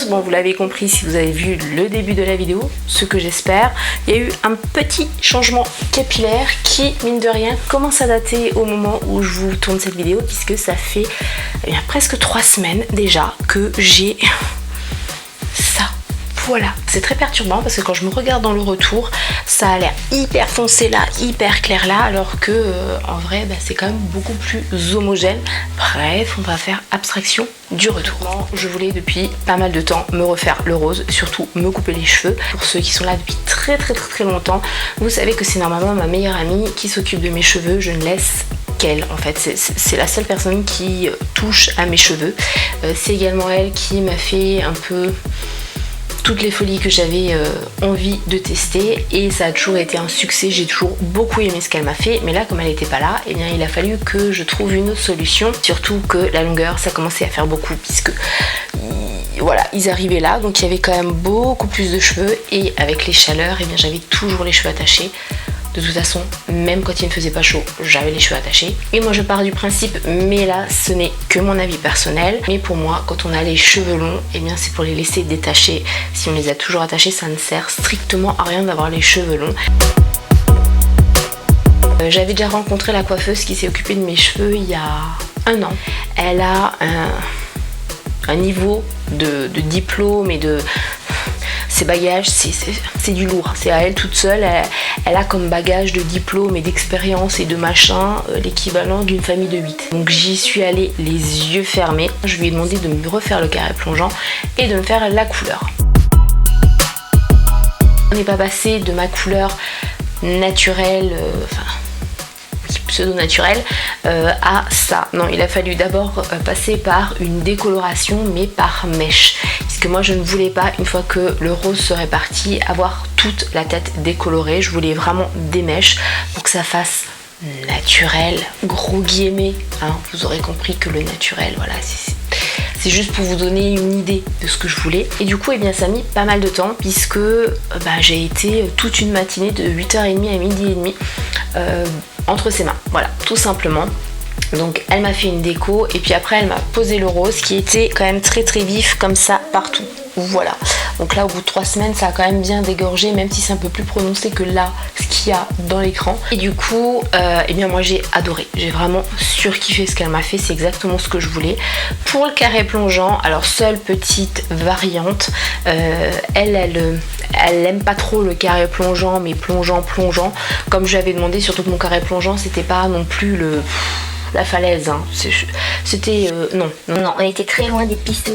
Bon, vous l'avez compris si vous avez vu le début de la vidéo, ce que j'espère. Il y a eu un petit changement capillaire qui, mine de rien, commence à dater au moment où je vous tourne cette vidéo, puisque ça fait presque 3 semaines déjà que j'ai ça. Voilà, c'est très perturbant parce que quand je me regarde dans le retour, ça a l'air hyper foncé là, hyper clair là, alors que en vrai c'est quand même beaucoup plus homogène. Bref, on va faire abstraction du retour. Je voulais depuis pas mal de temps me refaire le rose, surtout me couper les cheveux. Pour ceux qui sont là depuis très longtemps, vous savez que c'est normalement ma meilleure amie qui s'occupe de mes cheveux. Je ne laisse qu'elle en fait, c'est la seule personne qui touche à mes cheveux. C'est également elle qui m'a fait un peu toutes les folies que j'avais envie de tester, et ça a toujours été un succès. J'ai toujours beaucoup aimé ce qu'elle m'a fait, mais là comme elle n'était pas là, et bien il a fallu que je trouve une autre solution, surtout que la longueur ça commençait à faire beaucoup, puisque voilà, ils arrivaient là, donc il y avait quand même beaucoup plus de cheveux, et avec les chaleurs, et bien j'avais toujours les cheveux attachés. De toute façon, même quand il ne faisait pas chaud, j'avais les cheveux attachés. Et moi je pars du principe, mais là ce n'est que mon avis personnel, mais pour moi quand on a les cheveux longs, et bien c'est pour les laisser détachés. Si on les a toujours attachés, ça ne sert strictement à rien d'avoir les cheveux longs. J'avais déjà rencontré la coiffeuse qui s'est occupée de mes cheveux il y a 1 an. Elle a un niveau de diplôme et de... Ses bagages, c'est du lourd, c'est à elle toute seule, elle a comme bagage de diplôme et d'expérience et de machin l'équivalent d'une famille de 8. Donc j'y suis allée les yeux fermés, je lui ai demandé de me refaire le carré plongeant et de me faire la couleur. On n'est pas passé de ma couleur naturelle, pseudo-naturelle, à ça. Non, il a fallu d'abord passer par une décoloration, mais par mèche. Parce que moi je ne voulais pas, une fois que le rose serait parti, avoir toute la tête décolorée. Je voulais vraiment des mèches pour que ça fasse naturel, gros guillemets, hein. Vous aurez compris que le naturel, voilà, c'est juste pour vous donner une idée de ce que je voulais. Et du coup, eh bien, ça a mis pas mal de temps, puisque j'ai été toute une matinée de 8h30 à 12h30 entre ses mains, voilà, tout simplement. Donc elle m'a fait une déco, et puis après elle m'a posé le rose qui était quand même très vif comme ça partout. Voilà, donc là au bout de 3 semaines ça a quand même bien dégorgé, même si c'est un peu plus prononcé que là ce qu'il y a dans l'écran. Et du coup eh bien moi j'ai adoré, j'ai vraiment surkiffé ce qu'elle m'a fait, c'est exactement ce que je voulais. Pour le carré plongeant, alors seule petite variante, elle aime pas trop le carré plongeant, mais plongeant comme je lui avais demandé, surtout que mon carré plongeant c'était pas non plus la falaise, hein. C'était non, on était très loin des pistes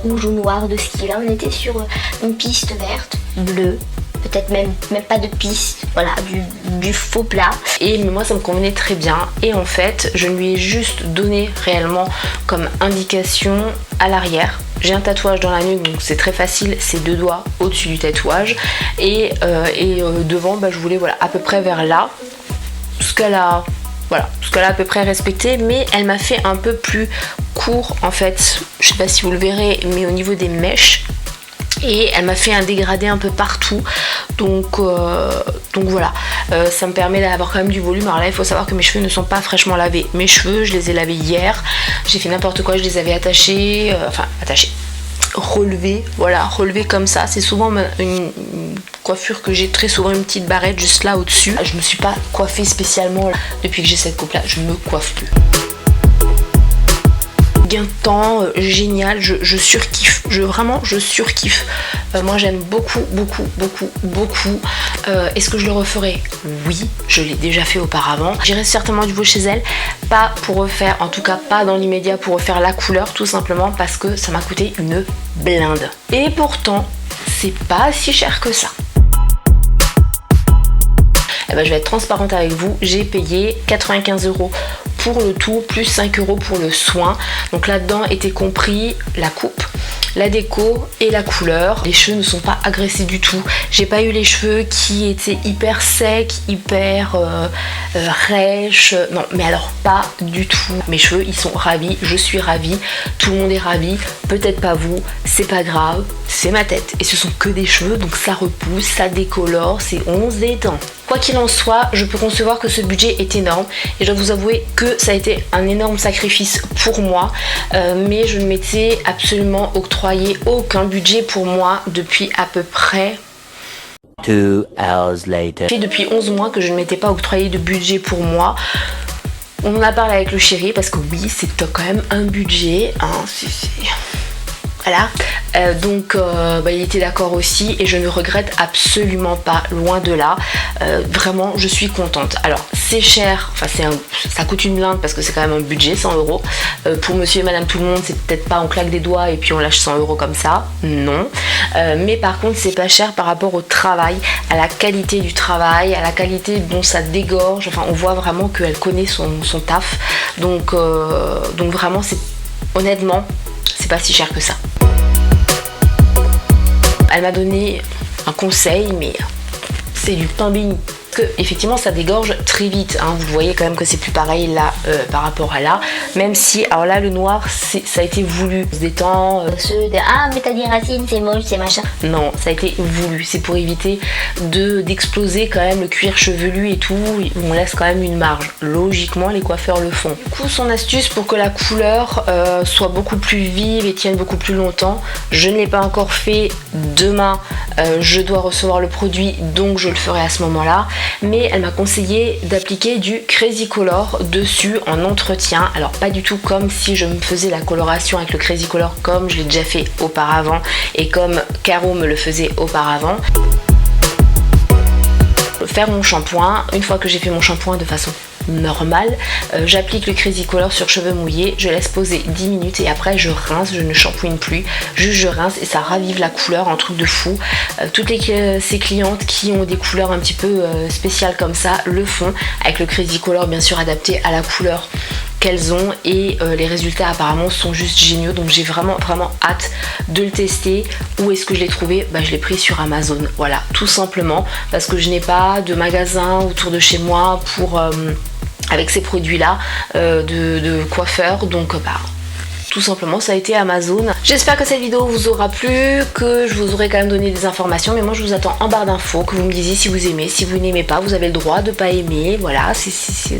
rouges ou noires de ski. Là on était sur une piste verte, bleue, peut-être même pas de piste, voilà, du faux plat. Et mais moi ça me convenait très bien, et en fait je lui ai juste donné réellement comme indication à l'arrière. J'ai un tatouage dans la nuque, donc c'est très facile, c'est 2 doigts au-dessus du tatouage, et devant je voulais voilà à peu près vers là, ce qu'elle a à peu près respecté, mais elle m'a fait un peu plus court en fait, je sais pas si vous le verrez, mais au niveau des mèches, et elle m'a fait un dégradé un peu partout, donc voilà, ça me permet d'avoir quand même du volume. Alors là il faut savoir que mes cheveux ne sont pas fraîchement lavés, mes cheveux je les ai lavés hier, j'ai fait n'importe quoi, je les avais attachés, relevés, voilà, relevés comme ça. C'est souvent une coiffure que j'ai très souvent, une petite barrette juste là au-dessus. Je me suis pas coiffée spécialement là. Depuis que j'ai cette coupe là, je me coiffe plus. Gain de temps, génial, je surkiffe, je surkiffe. Moi j'aime beaucoup. Est-ce que je le referai? Oui, je l'ai déjà fait auparavant. J'irai certainement du nouveau chez elle, pas pour refaire, en tout cas pas dans l'immédiat pour refaire la couleur, tout simplement parce que ça m'a coûté une blinde. Et pourtant, c'est pas si cher que ça. Je vais être transparente avec vous, j'ai payé 95 € pour le tout, plus 5 € pour le soin. Donc là-dedans était compris la coupe, la déco et la couleur. Les cheveux ne sont pas agressés du tout. J'ai pas eu les cheveux qui étaient hyper secs, hyper rêches. Non, mais alors pas du tout. Mes cheveux, ils sont ravis, je suis ravie, tout le monde est ravi. Peut-être pas vous, c'est pas grave, c'est ma tête. Et ce sont que des cheveux, donc ça repousse, ça décolore, on se détend. Quoi qu'il en soit, je peux concevoir que ce budget est énorme et je dois vous avouer que ça a été un énorme sacrifice pour moi, mais je ne m'étais absolument octroyé aucun budget pour moi depuis à peu près 2 hours later. Depuis 11 mois que je ne m'étais pas octroyé de budget pour moi. On en a parlé avec le chéri parce que oui, c'est quand même un budget, hein, voilà. Donc il était d'accord aussi et je ne regrette absolument pas, loin de là. Vraiment, je suis contente. Alors, c'est cher, enfin ça coûte une blinde parce que c'est quand même un budget, 100 euros. Pour monsieur et madame tout le monde, c'est peut-être pas on claque des doigts et puis on lâche 100 euros comme ça, non. Mais par contre, c'est pas cher par rapport au travail, à la qualité du travail, à la qualité dont ça dégorge. Enfin, on voit vraiment qu'elle connaît son taf. Donc vraiment, honnêtement, c'est pas si cher que ça. Elle m'a donné un conseil, mais c'est du pain béni. Parce que effectivement ça dégorge très vite, hein. Vous voyez quand même que c'est plus pareil là par rapport à là. Même si, alors là le noir ça a été voulu. Se détend. Ah mais t'as dit Racine, c'est moche, c'est machin. Non, ça a été voulu. C'est pour éviter d'exploser quand même le cuir chevelu et tout. On laisse quand même une marge. Logiquement les coiffeurs le font. Du coup son astuce pour que la couleur soit beaucoup plus vive et tienne beaucoup plus longtemps. Je ne l'ai pas encore fait. Demain je dois recevoir le produit, donc je le ferai à ce moment-là. Mais elle m'a conseillé d'appliquer du Crazy Color dessus en entretien. Alors pas du tout comme si je me faisais la coloration avec le Crazy Color comme je l'ai déjà fait auparavant et comme Caro me le faisait auparavant. Faire mon shampoing, une fois que j'ai fait mon shampoing de façon normale, j'applique le Crazy Color sur cheveux mouillés, je laisse poser 10 minutes et après je rince, je ne shampooine plus, juste je rince et ça ravive la couleur, un truc de fou. Toutes ces clientes qui ont des couleurs un petit peu spéciales comme ça le font avec le Crazy Color, bien sûr adapté à la couleur qu'elles ont, et les résultats apparemment sont juste géniaux. Donc j'ai vraiment hâte de le tester. Où est-ce que je l'ai trouvé? Je l'ai pris sur Amazon, voilà, tout simplement parce que je n'ai pas de magasin autour de chez moi pour avec ces produits là de coiffeur, donc tout simplement ça a été Amazon. J'espère que cette vidéo vous aura plu, que je vous aurai quand même donné des informations, mais moi je vous attends en barre d'infos, que vous me disiez si vous aimez, si vous n'aimez pas, vous avez le droit de pas aimer, voilà,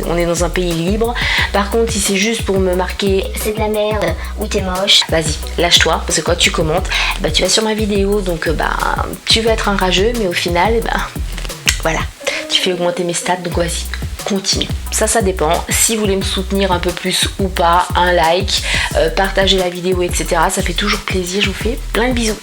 on est dans un pays libre. Par contre si c'est juste pour me marquer c'est de la merde ou t'es moche, vas-y, lâche-toi, parce que quand tu commentes, tu vas sur ma vidéo, donc tu veux être un rageux, mais au final, voilà, tu fais augmenter mes stats, donc vas-y, continue. Ça dépend. Si vous voulez me soutenir un peu plus ou pas, un like, partagez la vidéo, etc. Ça fait toujours plaisir. Je vous fais plein de bisous.